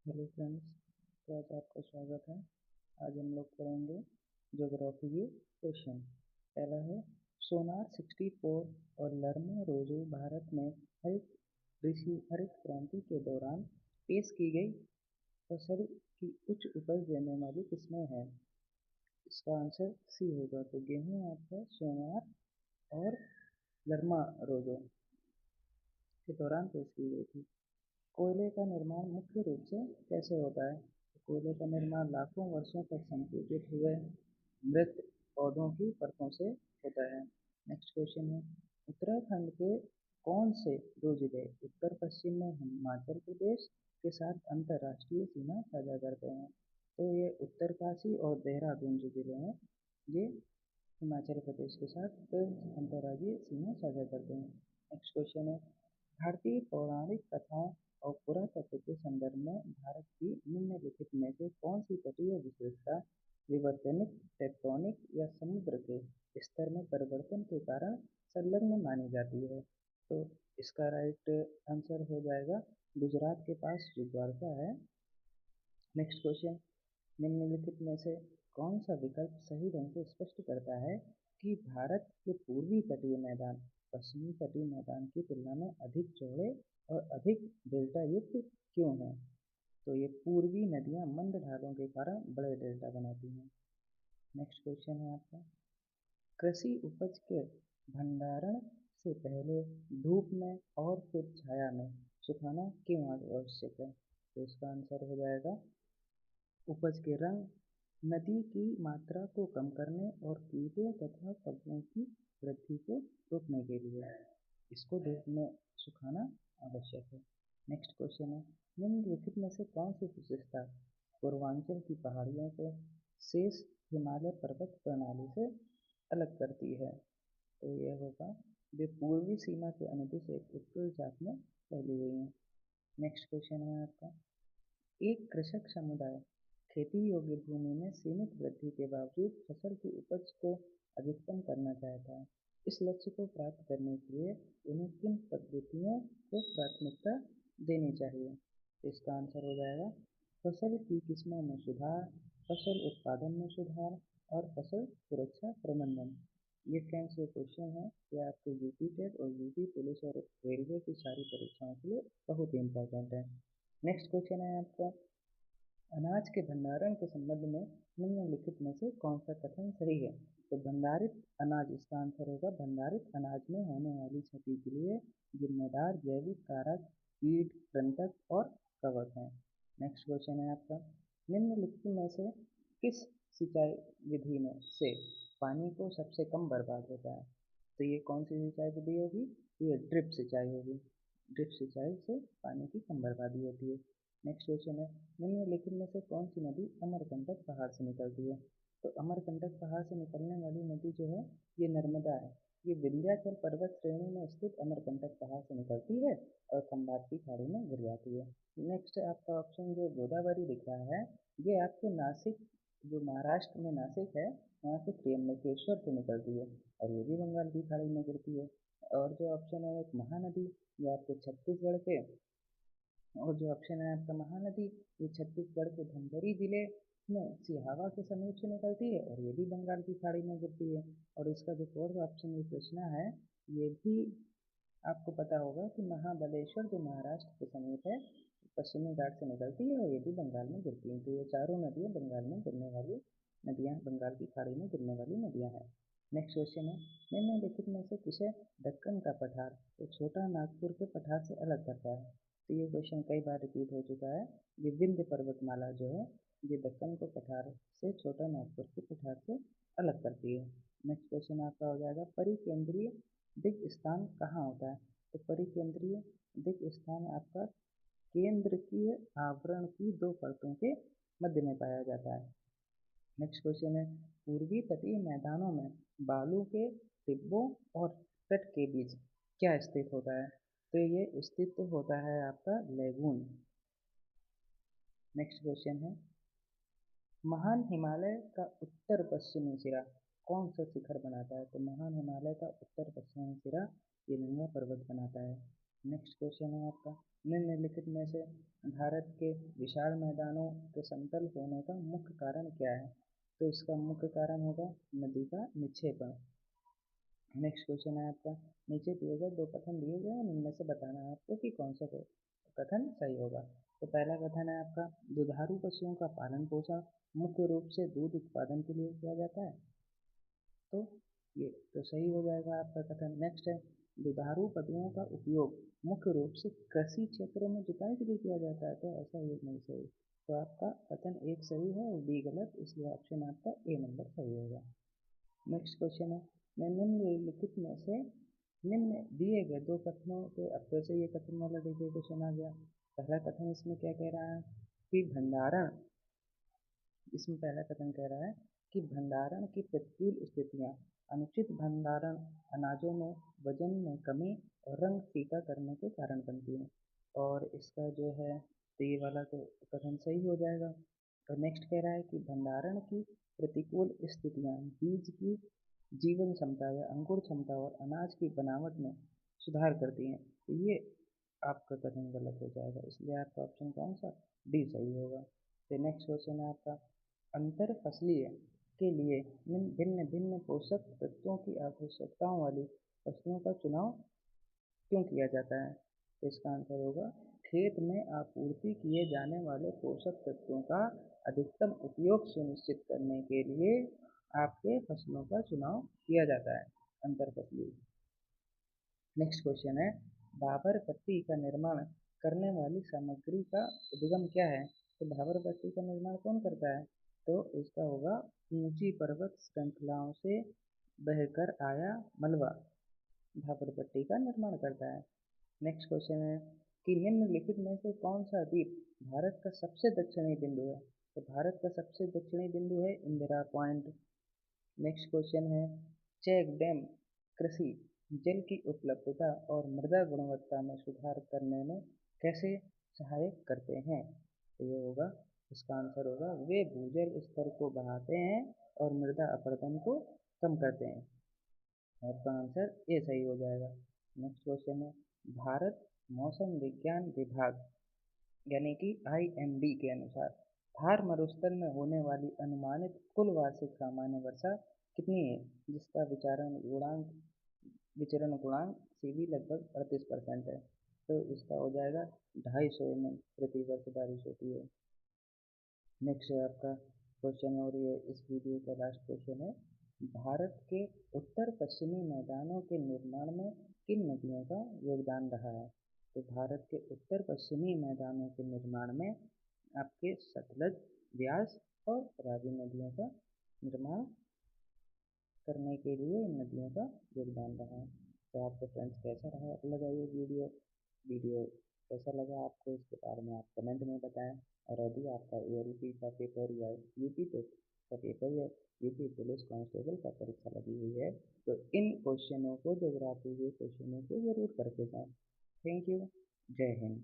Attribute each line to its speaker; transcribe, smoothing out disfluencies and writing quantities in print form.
Speaker 1: Hello friends. तो आज आपका स्वागत है। आज हम लोग करेंगे ज्योग्राफी के क्वेश्चन। पहला है, सोनार 64 और लर्मा रोजो भारत में हरित क्रांति के दौरान पेश की गई फसल की उच्च उपज देने वाली किस्में हैं। इसका आंसर सी होगा। तो गेहूँ आपका सोनार और लर्मा रोजो के दौरान पेश की गई थी। कोयले का निर्माण मुख्य रूप से कैसे होता है? तो कोयले का निर्माण लाखों वर्षों तक संकुचित हुए मृत पौधों की परतों से होता है। नेक्स्ट क्वेश्चन है, उत्तराखंड के कौन से दो जिले उत्तर पश्चिम में हिमाचल प्रदेश के साथ अंतर्राष्ट्रीय सीमा साझा करते हैं? तो ये उत्तरकाशी और देहरादून जो जिले हैं, ये हिमाचल प्रदेश के साथ अंतर्राज्यीय सीमा साझा करते हैं। नेक्स्ट क्वेश्चन है, भारतीय पौराणिक कथाओं और पुरातत्व के संदर्भ में भारत की निम्नलिखित में से कौन सी तटीय विशेषता विवर्तनिक, टेक्टोनिक या समुद्र के स्तर में परिवर्तन के कारण संलग्न मानी जाती है? तो इसका राइट आंसर हो जाएगा गुजरात के पास जो द्वारका है। नेक्स्ट क्वेश्चन, निम्नलिखित में से कौन सा विकल्प सही ढंग से स्पष्ट करता है कि भारत के पूर्वी तटीय मैदान पश्चिमी तटीय मैदान की तुलना में अधिक चौड़े और अधिक डेल्टा युक्त क्यों हैं? तो ये पूर्वी नदियां मंद ढालों के कारण बड़े डेल्टा बनाती हैं। नेक्स्ट क्वेश्चन है आपका, कृषि उपज के भंडारण से पहले धूप में और फिर छाया में सुखाना क्यों आवश्यक है? तो इसका आंसर हो जाएगा उपज के रंग, नदी की मात्रा को कम करने और कीटों तथा कवकों की वृद्धि को रोकने के लिए इसको धूप में सुखाना आवश्यक है। नेक्स्ट क्वेश्चन है, निम्नलिखित में से कौन सी विशेषता पूर्वांचल की पहाड़ियों को शेष हिमालय पर्वत प्रणाली से अलग करती है? तो यह होगा, वे पूर्वी सीमा के अनुदिश एक उत्तरी चाप में फैली हुई हैं। नेक्स्ट क्वेश्चन है आपका, एक कृषक समुदाय खेती योग्य भूमि में सीमित वृद्धि के बावजूद फसल की उपज को अधिकतम करना चाहता है। इस लक्ष्य को प्राप्त करने के लिए उन्हें किन पद्धतियों को प्राथमिकता देनी चाहिए? तो इसका आंसर हो जाएगा फसल की किस्मों में सुधार, फसल उत्पादन में सुधार और फसल सुरक्षा प्रबंधन। ये फ्रेंड्स ये क्वेश्चन है ये आपके यूपी टेट और यूपी पुलिस और रेलवे की सारी परीक्षाओं के लिए बहुत ही इंपॉर्टेंट है। नेक्स्ट क्वेश्चन है आपका, अनाज के भंडारण के संबंध में निम्नलिखित में से कौन सा कथन सही है? तो भंडारित अनाज, इसका आंसर होगा भंडारित अनाज में होने वाली क्षति के लिए जिम्मेदार जैविक कारक कीट, कृंतक और कवक हैं। नेक्स्ट क्वेश्चन है आपका, निम्नलिखित में से किस सिंचाई विधि में से पानी को सबसे कम बर्बाद होता है? तो ये कौन सी सिंचाई विधि होगी? ये ड्रिप सिंचाई होगी। ड्रिप सिंचाई से पानी की कम बर्बादी होती है। नेक्स्ट क्वेश्चन है, निम्नलिखित में से कौन सी नदी अमरकंटक पहाड़ से निकलती है? तो अमरकंटक पहाड़ से निकलने वाली नदी जो है ये नर्मदा है। ये विंध्याचल पर्वत श्रेणी में स्थित अमरकंटक पहाड़ से निकलती है और खंबात की खाड़ी में गिर जाती है। नेक्स्ट आपका ऑप्शन जो गोदावरी दिख रहा है, ये आपके नासिक, जो महाराष्ट्र में नासिक है, वहाँ से त्र्यंबकेश्वर से निकलती है और ये भी बंगाल की खाड़ी में गिरती है। और जो ऑप्शन है एक महानदी, ये आपके छत्तीसगढ़ के, और जो ऑप्शन है आपका महानदी, ये छत्तीसगढ़ के धमतरी जिले में सिहावा के समीप से निकलती है और ये भी बंगाल की खाड़ी में गिरती है। और इसका जो फोर्थ ऑप्शन ये कृष्णा है, ये भी आपको पता होगा कि महाबलेश्वर जो महाराष्ट्र के समीप है, पश्चिमी घाट से निकलती है और ये भी बंगाल में गिरती है। तो ये चारों नदियाँ बंगाल में गिरने वाली नदियाँ, बंगाल की खाड़ी में गिरने वाली नदियाँ हैं। नेक्स्ट क्वेश्चन है, निम्नलिखित में से किसे दक्कन का पठार तो छोटा नागपुर के पठार से अलग करता है? तो ये क्वेश्चन कई बार रिपीट हो चुका है। ये विंध्य पर्वतमाला जो है ये दक्कन को पठार से, छोटा नागपुर के पठार से अलग करती है। नेक्स्ट क्वेश्चन आपका हो जाएगा, परिकेंद्रीय दिक् स्थान कहाँ होता है? तो परिकेंद्रीय दिक् स्थान आपका केंद्र की आवरण की दो परतों के मध्य में पाया जाता है। नेक्स्ट क्वेश्चन है, पूर्वी तटीय मैदानों में बालू के टिब्बों और तट के बीच क्या स्थित होता है? तो ये स्थित होता है आपका लेगून। नेक्स्ट क्वेश्चन है, महान हिमालय का उत्तर पश्चिमी सिरा कौन सा शिखर बनाता है? तो महान हिमालय का उत्तर पश्चिमी सिरा ये नंगा पर्वत बनाता है। नेक्स्ट क्वेश्चन है आपका, निम्नलिखित में से भारत के विशाल मैदानों के समतल होने का मुख्य कारण क्या है? तो इसका मुख्य कारण होगा नदी का निक्षेपण। नेक्स्ट क्वेश्चन है आपका, नीचे दिए गए दो कथन दिए गए हैं, इनमें से बताना है आपको कि कौन सा कथन सही होगा। तो पहला कथन है आपका, दुधारू पशुओं का पालन पोषण मुख्य रूप से दूध उत्पादन के लिए किया जाता है। तो ये तो सही हो जाएगा आपका कथन। नेक्स्ट है, दुधारू पशुओं का उपयोग मुख्य रूप से कृषि क्षेत्रों में जुताई के लिए किया जाता है। तो ऐसा ये नहीं सही। तो आपका कथन एक सही है और बी गलत, इसलिए ऑप्शन आपका ए नंबर सही होगा। नेक्स्ट क्वेश्चन है, मैं निम्नलिखित में से निम्न दिए गए दो कथनों के, अब फिर से ये कथन वाला देखिए क्वेश्चन आ गया। पहला कथन इसमें क्या कह रहा है कि भंडारण, इसमें पहला कथन कह रहा है कि भंडारण की प्रतिकूल स्थितियां अनुचित भंडारण अनाजों में वजन में कमी और रंग फीका करने के कारण बनती है। और इसका जो है तो ये वाला तो कथन सही हो जाएगा। और नेक्स्ट कह रहा है कि भंडारण की प्रतिकूल स्थितियां बीज की जीवन क्षमता या अंकुर क्षमता और अनाज की बनावट में सुधार करती हैं। तो ये आपका कथन गलत हो जाएगा, इसलिए आपका ऑप्शन कौन सा, डी सही होगा। तो नेक्स्ट क्वेश्चन है आपका, अंतर फसलीय के लिए भिन्न भिन्न पोषक तत्वों की आवश्यकताओं वाली फसलों का चुनाव क्यों किया जाता है? तो इसका आंसर होगा, खेत में आपूर्ति किए जाने वाले पोषक तत्वों का अधिकतम उपयोग सुनिश्चित करने के लिए आपके फसलों का चुनाव किया जाता है, अंतर फसलीय। नेक्स्ट क्वेश्चन है, बाबर पट्टी का निर्माण करने वाली सामग्री का उद्गम क्या है? तो बाबर पट्टी का निर्माण कौन करता है? तो इसका होगा ऊंची पर्वत श्रृंखलाओं से बहकर आया मलबा बाबर पट्टी का निर्माण करता है। नेक्स्ट क्वेश्चन है कि निम्नलिखित में से कौन सा द्वीप भारत का सबसे दक्षिणी बिंदु है? तो भारत का सबसे दक्षिणी बिंदु है इंदिरा पॉइंट। नेक्स्ट क्वेश्चन है, चेक डैम कृषि जल की उपलब्धता और मृदा गुणवत्ता में सुधार करने में कैसे सहायक करते हैं? तो ये होगा, इसका आंसर होगा, वे भूजल स्तर को बढ़ाते हैं और मृदा अपरदन को कम करते हैं। आपका आंसर ए सही हो जाएगा। नेक्स्ट क्वेश्चन है, भारत मौसम विज्ञान विभाग यानी कि IMD के अनुसार थार मरुस्थल में होने वाली अनुमानित कुल वार्षिक सामान्य वर्षा कितनी है, जिसका विचरण गुणांक CV लगभग 38% है। तो इसका हो जाएगा 250 mm प्रति वर्ष बारिश होती है। नेक्स्ट है आपका क्वेश्चन, और ये इस वीडियो का लास्ट क्वेश्चन है, भारत के उत्तर पश्चिमी मैदानों के निर्माण में किन नदियों का योगदान रहा है? तो भारत के उत्तर पश्चिमी मैदानों के निर्माण में आपके सतलज, व्यास और रावी नदियों का निर्माण करने के लिए इन नदियों का योगदान रहा है। तो आपको फ्रेंड्स कैसा रहा लगा ये वीडियो कैसा लगा आपको, इसके बारे में आप कमेंट में बताएं। और यदि आपका ALP का पेपर या UP टेस्ट का पेपर या UP पुलिस कांस्टेबल का परीक्षा लगी हुई है, तो इन क्वेश्चनों को, ज्योग्राफी के क्वेश्चनों को ज़रूर करके जाएं। Thank you. जय हिंद।